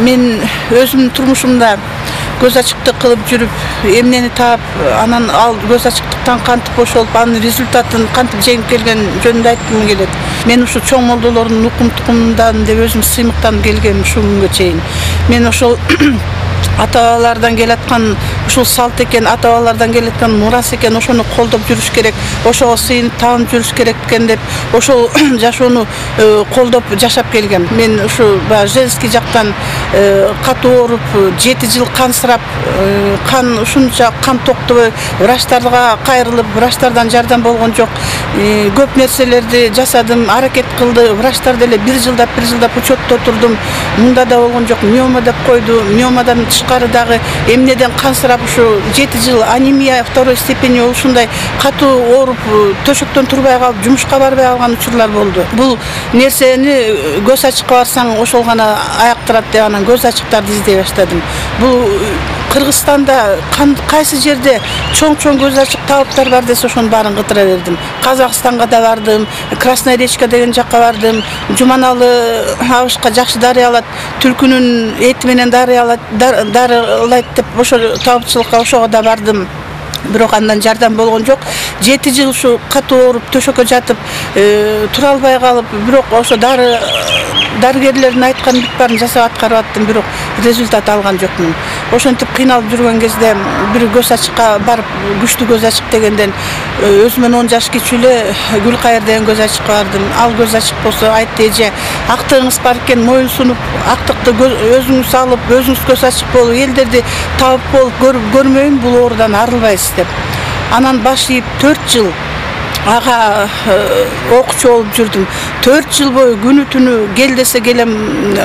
мен өзүмдүн турмушумда көз ачыктык кылып жүрүп, эмнени таап, анан ал көз ачыктыктан кантип бошолуп, анын результатын кантип жеңип келген жөнүндө айткым келет. Мен ушу чоң молдолордун укум-тукумундан деп өзүм сыймыктанып келгем ушул күнгө чейин. Мен ошол ата-бабалардан келаткан ушул салт экен, ата-бабалардан келаткан мурас экен, ошону колдоп жүрүш керек, ошого сыйынып табынып жүрүш керек экен деп, ошол жашоону колдоп жашап келгем. Мен ушу женский жактан катуу ооруп, 7 жыл кансырап, кан ушунча кан токтобой врачтарга кайрылып, врачтардан жардам болгон жок. Көп нерселерди жасадым, аракет кылды, врачтар деле 1 жылдап учетто турдум. Мында да болгон жок, миома деп койду. Миомадан тышкары дагы эмнеден кансырап ушу 7 жыл анемия второй степени ушундай катуу ооруп, төшөктөн турбай калып, жумушка барбай калган учурлар болду. Бул нерсени көз ачыкка барсаң ошол гана аяктырат деп анан көз ачыктарды издей баштадым. Бул Кыргызстанда кайсы жерде чоң көз ачык табыттар бар десе ошонун баарын кытыра бердим. Казакстанга да бардым, Красная речка деген жакка бардым. Жуманалы абышка жакшы дарыялат, түлкүнүн эти менен дарылайт деп ошо табытчылыкка ошого да бардым. Бирок андан жардам болгон жок. 7 жыл ушу катуу ооруп, төшөккө жатып, тура албай калып, бирок ошо дарыгерлердин айткан бүт баарын жасап аткарып аттым, бирок результат алган жокмун. Ошентип кыйналып жүргөн кезде бир көз ачыкка барып, күчтүү көз ачык дегенден өзүмөн 10 жаш кичүү эле Гүлкайыр деген көз ачыкка бардым. Ал көз ачык болсо айтты: "Эже, актыгыңыз бар экен, моюн сунуп, актыкты өзүңүз алып, өзүңүз көз ачык болуп, элдерди табып болуп көрмөйүн, бул оорудан арылбайсыз" деп. Анан баш ийип 4 жыл ага окуучу болуп жүрдүм. 4 жыл бою күнү түнү кел десе келем,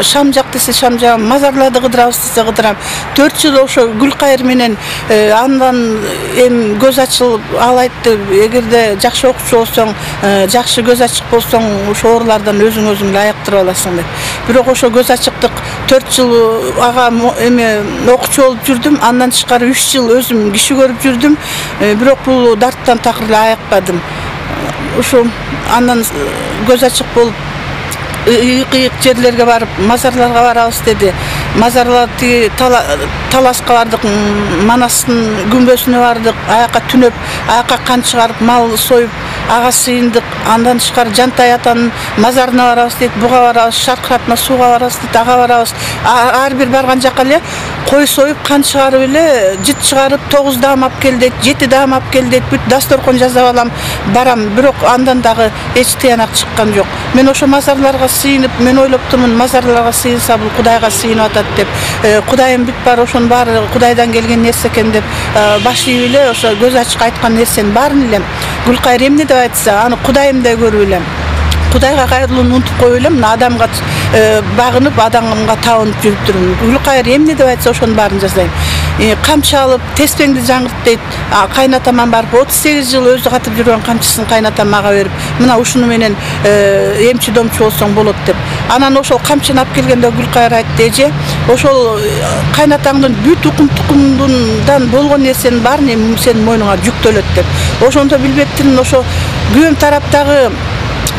шам жак десе шам жагам, мазарларды кыдырабыз десе кыдырам. 4 жыл ошо Гүлкайыр менен андан көз ачылып, ал айтты: "Эгерде жакшы окуучу болсоң, жакшы көз ачык болсоң, ошо оорулардан өзүң эле аяктырып аласың" деп. Бирок ошо көз ачыктык 4 жыл ага окуучу болуп жүрдүм. Андан тышкары 3 жыл өзүм киши көрүп жүрдүм. Бирок бул дарттан такыр эле аякпадым. Ушу андан көз ачык болуп ыйык жерлерге барып, мазарларга барабыз деди. Мазарларды таласка бардык, Манастын күмбөзүнө бардык, аякка түнөп, аякка кан чыгарып, мал союп, ага сыйындык. Андан тышкары Жантай атанын мазарына барабыз дейт, буга барабыз, Шаркыратына сууга барабыз дейт, ага барабыз. Ар бир барган жака эле кой союп, кан чыгарып эле, жыт чыгарып, 9 даам алып кел дейт, 7 даам алып кел дейт, бүт дасторкон жасап алам, барам. Бирок андан дагы эч тыянак чыккан жок. Мен ошо мазарларга сыйынып, мен ойлоп турмун, мазарларга сыйынса бул Кудайга сыйынып атат деп. Кудайым бүт бар, ошонун баары Кудайдан келген нерсе экен деп баш ийип эле ошо көз ачык айткан нерсенин баарын элем. Гүлкайыр эмне деп айтса, аны Кудайымдай көрүп элем. Кудайга кайрылууну унутуп коюп элем, адамга багынып, адамга табынып жүрүп турмун. Гүлкайыр эмне деп айтса ошонун баарын жасайм. Камчы алып, теспеңди жаңырт дейт. Кайнатаман барып 38 жыл өзү катып жүргөн камчысын кайнатам мага берип, мына ушуну менен эмчи домчу болсоң болот деп. Анан ошол камчыны алып келгенде Гүлкайыр айтты: "Эже, ошол кайнатаңдын бүт укум-тукумундан болгон нерсенин баарын сенин мойнуңа жүктөлөт" деп. Ошондо билбептирмин, ошо күйөөм тараптагы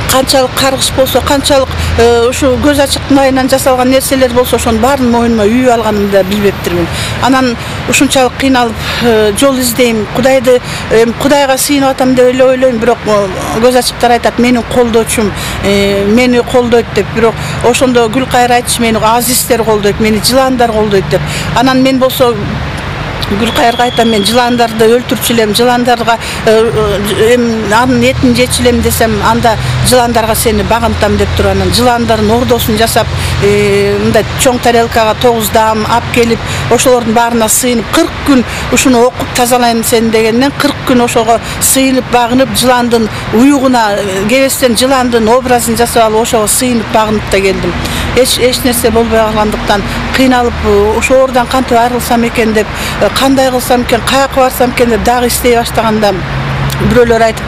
канчалык каргыш болсо, канчалык ушу көз ачыктын айынан жасалган нерселер болсо, ошонун баарын мойнума үйүп алганымды да билбептирмин. Анан ушунчалык кыйналып жол издейм, Кудайга сыйынып атам деп эле ойлойм, бирок көз ачыктар айтат: "Менин колдоочум, мени колдойт" деп. Бирок ошондо Гүлкайыр айтчу: "Мени азиздер колдойт, мени жыландар колдойт" деп. Анан мен болсо Гүлкайырга айтам: "Мен жыландарды өлтүрчү элем, жыландарга анын этин жечү элем" десем, анда жыландарга сени багынтам деп туруп, анан жыландардын ордосун жасап, мындай чоң тарелкага 9 даам алып келип, ошолордун баарына сыйынып 40 күн ушуну окуп тазалайм сени дегенден 40 күн ошого сыйынып багынып, жыландын уюгуна кебестен жыландын образын жасап алып, ошого сыйынып багынып да келдим. Эч нерсе болбой калгандыктан кыйналып, ошо оордан кантип айрылсам экен деп, кандай кылсам экен, каяка барсам экен деп дагы издей баштаганда бирөөлөр айтып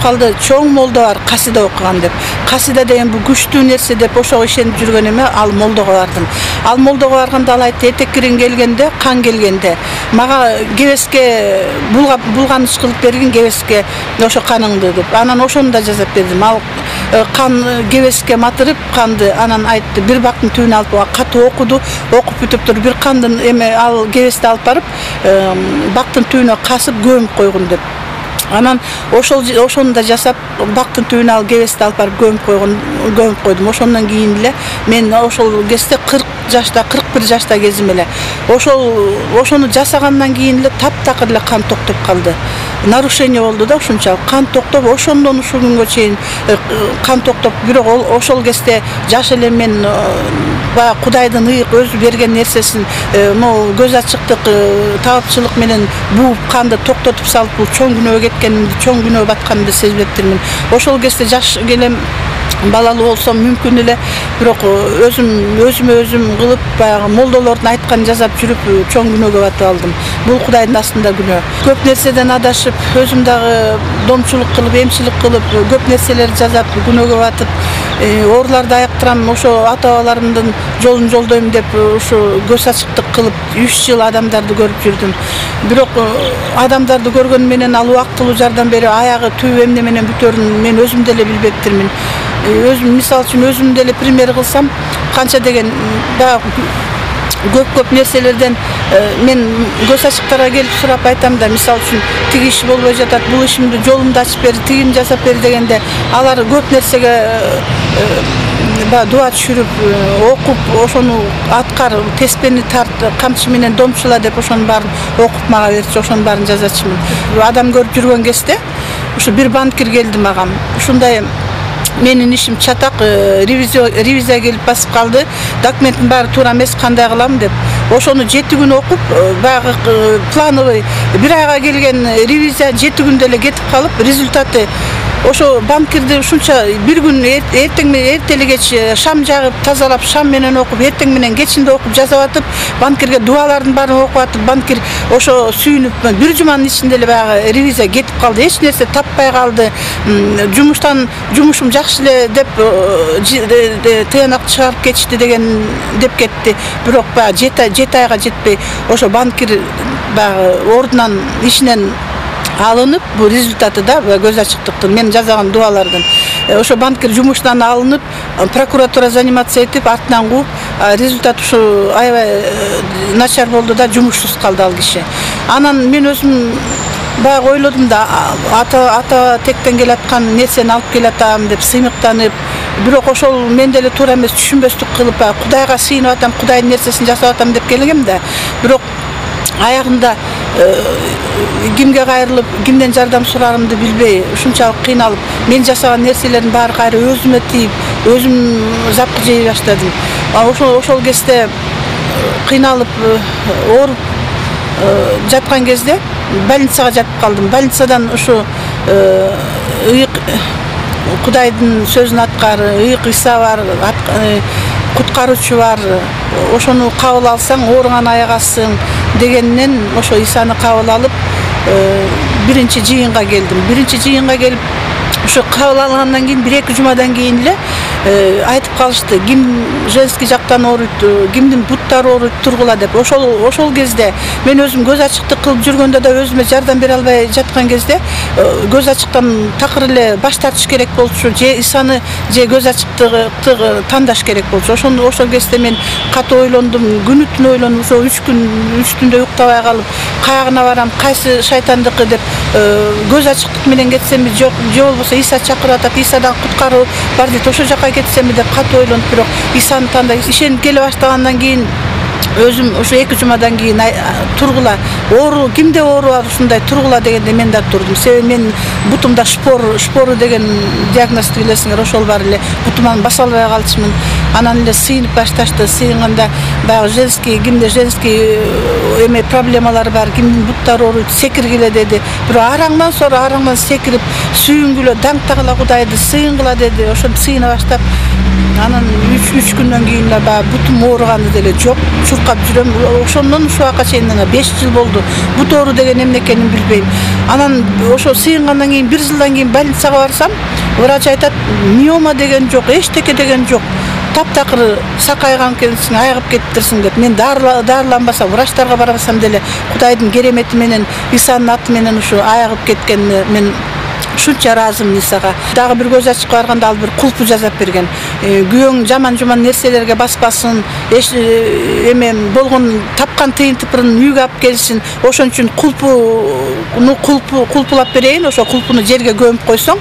калды, чоң молдо бар, касида окуган деп. Касида деген бул күчтүү нерсе деп ошого ишенип жүргөн эме, ал молдого бардым. Ал молдого барганда ал айтты, этеккирин келгенде, кан келгенде, мага кебеске булганыш кылып бергин, кебеске ошо каныңды деп. Анан ошону да жасап бердим. Ал кан кебеске матырып канды, анан айтты, бир бактын түбүнө алып катуу окуду, окуп бүтүп туруп бир кандын эме ал кебести алып барып, бактын түбүнө касып көмүп койгун деп. Анан ошону да жасап, бактын түбүнө ал кебести алып барып көмүп койдум. Ошондон кийин эле мен ошол кезде 40 жашта, 41 жашта кезим эле. Ошону жасагандан кийин эле таптакыр эле кан токтоп калды. Нарушение болду да ушунчалык. Кан токтоп, ошондон ушул күнгө чейин кан токтоп, бирок ошол кезде жаш эле мен баягы Кудайдын ыйык өзү берген нерсесин, могу көз ачыктык, таапчылык менен бууп канды токтотуп салып, бул чоң күнөөгө кеткенимди, чоң күнөө батканымды сезбептирмин. Ошол кезде жаш элем, балалуу болсом мүмкүн эле, бирок өзүм кылып, баягы молдолордун айтканын жасап жүрүп, чоң күнөөгө батып алдым. Бул Кудайдын астында күнөө. Көп нерседен адашып, өзүм дагы домчулук кылып, эмчилик кылып, көп нерселерди жасап, күнөөгө батып, ооруларды аяктырам, ошо ата-бабаларымдын жолун жолдойм деп, ошо көз ачыктык кылып 3 жыл адамдарды көрүп жүрдүм. Бирок адамдарды көргөн менен ал убактылуу жардам берип, аягы түбү эмне менен бүтөрүн мен өзүм деле билбептирмин. Өзүм мисал үчүн өзүм деле пример кылсам, канча деген көп нерселерден мен көз ачыктарга келип сурап айтам да, мисал үчүн тиги иш болбой жатат, бул ишимди жолумду ачып бер, тигини жасап бер дегенде, алар көп нерсеге дуа түшүрүп, окуп, ошону аткар, теспени тарт, камчы менен домчула деп ошонун баарын окуп мага берчи, ошонун баарын жазачымын. Адам көрүп жүргөн кезде ушу бир банкир келди мага. Ушундай менин ишим чатак, ревизия келип басып калды, документтин баары туура эмес, кандай кылам деп. Ошону 7 күн окуп, баягы плановый бир айга келген ревизия 7 күндө эле кетип калып, результаты ошо банкирди ушунча бир күн эртең менен эртели кеч шам жагып, тазалап, шам менен окуп, эртең менен кечинде окуп жасап атып, банкирге дуалардын баарын окуп атып, банкир ошо сүйүнүп, бир жуманын ичинде эле баягы ревизия кетип калды, эч нерсе таппай калды. Жумушум жакшы эле деп тыянак чыгарып кетишти деп кетти. Бирок баягы 7 айга жетпей ошо банкир баягы ордунан, ишинен алынып, бул результаты да көз ачыктыктын, мен жазган дуалардын. Ошо банкир жумушунан алынып, прокуратура заниматься этип, артынан кууп, результат ушу аябай начар болду да, жумушсуз калды ал киши. Анан мен өзүм баягы ойлодум да, ата тектен келаткан нерсени алып келатам деп сыймыктанып, бирок ошол мен деле туура эмес, түшүнбөстүк кылып, Кудайга сыйынып атам, Кудайдын нерсесин жасап атам деп келгем да. Бирок аягында кимге кайрылып, кимден жардам сурарымды билбей, ушунчалык кыйналып, мен жасаган нерселердин баары кайра өзүмө тийип, өзүм запкы жей баштадым. Ошол кезде кыйналып, ооруп жаткан кезде больницага жатып калдым. Больницадан ушу ыйык Кудайдын сөзүн аткар, ыйык Иса бар, куткаруучу бар, ошону кабыл алсаң ооруңан айыгасың дегеннен ошо Исаны кабыл алып, биринчи жыйынга келдим. Биринчи жыйынга келип, ошо кабыл алгандан кийин 1-2 жумадан кийин эле айтып калышты, ким женский жактан ооруйт, кимдин буттары ооруйт, тургула деп. Ошол кезде мен өзүм көз ачыктык кылып жүргөндө да өзүмө жардам бере албай жаткан кезде көз ачыктан такыр эле баш тартыш керек болчу, же Исаны, же көз ачыктыкты тандаш керек болчу. Ошол кезде мен катуу ойлондум, күнү түнү ойлондум. Ошо 3 түндө уктабай калып, каягына барам, кайсы шайтандыкы деп, көз ачыктык менен кетсемби, жок, же болбосо Иса чакырып атат, Исадан куткаруу бар дейт, ошол жака кетсемби деп катуу ойлонуп, бирок Исаны тандай ишенип келе баштагандан кийин өзүм ошо 2 жумадан кийин тургула, оору, кимде оору бар ушундай тургула дегенде мен да турдум. Себеби мен бутумда шпору деген диагнозду билесиңер, ошол бар эле, бутуман баса албай калчумун. Анан эле сыйынып башташты. Сыйынганда баягы кимде женский эме проблемалары бар, кимдин буттары ооруйт, секиргиле деди. Бирок араңдан секирип, сүйүнгүлө, даңктагыла Кудайды, сыйынгыла деди. Ошентип сыйына баштап Анан 3 күндөн кийин эле баягы бутум ооруганы деле жок, чуркап жүрөм. Ошондон ушуга чейин 5 жыл болду. Бут оору деген эмне экенин билбейм. Анан ошо сыйынгандан кийин 1 жылдан кийин больницага барсам, врач айтат, миома деген жок, эчтеке деген жок. Таптакыр сакайган экенсиң, айыгып кетиптирсиң деп. Мен дарыланбасам, врачтарга барбасам деле Кудайдын керемети менен, Исанын аты менен ушу айыгып кеткенине мен шунча ыраазымын Исага. Дагы бир көз ачыкка барганда ал бир кулпу жасап берген. Күйөөң жаман нерселерге баспасын, эме болгон тапкан тыйын тыпырын үйгө алып келсин. Ошон үчүн кулпулап берейин, ошо кулпуну жерге көмүп койсоң,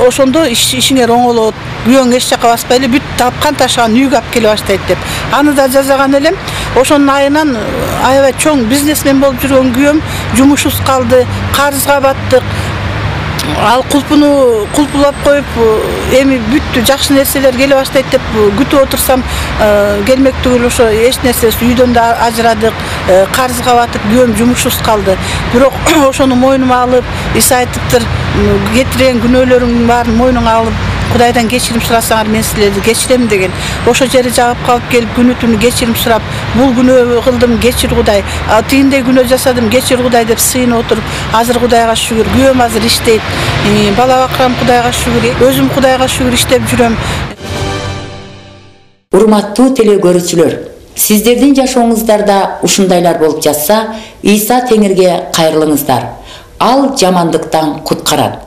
ошондо ишиңер оңолот. Күйөөң эч жакка баспай эле бүт тапкан ташыган үйгө алып келе баштайт деп. Аны да жазаган элем. Ошонун айынан аябай чоң бизнесмен болуп жүргөн күйөөм жумушсуз калды, карызга баттык. Ал кулпулап коюп, эми бүттү жакшы нерселер келе баштайт деп күтүп отурсам, келмек түгүл ошо эч нерсесиз үйдөн да ажырадык, карызга батып, күйөөм жумушсуз калды. Бирок ошону мойнума алып, Иса айтыптыр, кетирген күнөөлөрүңдүн баарын мойнуңа алып, Кудайдан кечирим сурасаңар, мен силерди кечирем деген. Ошо жери жагып калып келип күнү-түнү кечирим сурап, бул күнөө кылдым, кечир Кудай. Тигиндей күнөө жасадым, кечир Кудай деп сыйынып отуруп, азыр Кудайга шүгүр, күйөөм азыр иштейт. Бала бакырам, Кудайга шүгүр, өзүм Кудайга шүгүр иштеп жүрөм. Урматтуу төлгөөчүлөр, сиздердин жашооңуздарда ушундайлар болуп жатса, Иса Теңирге кайрылыңыздар. Ал жамандыктан куткарат.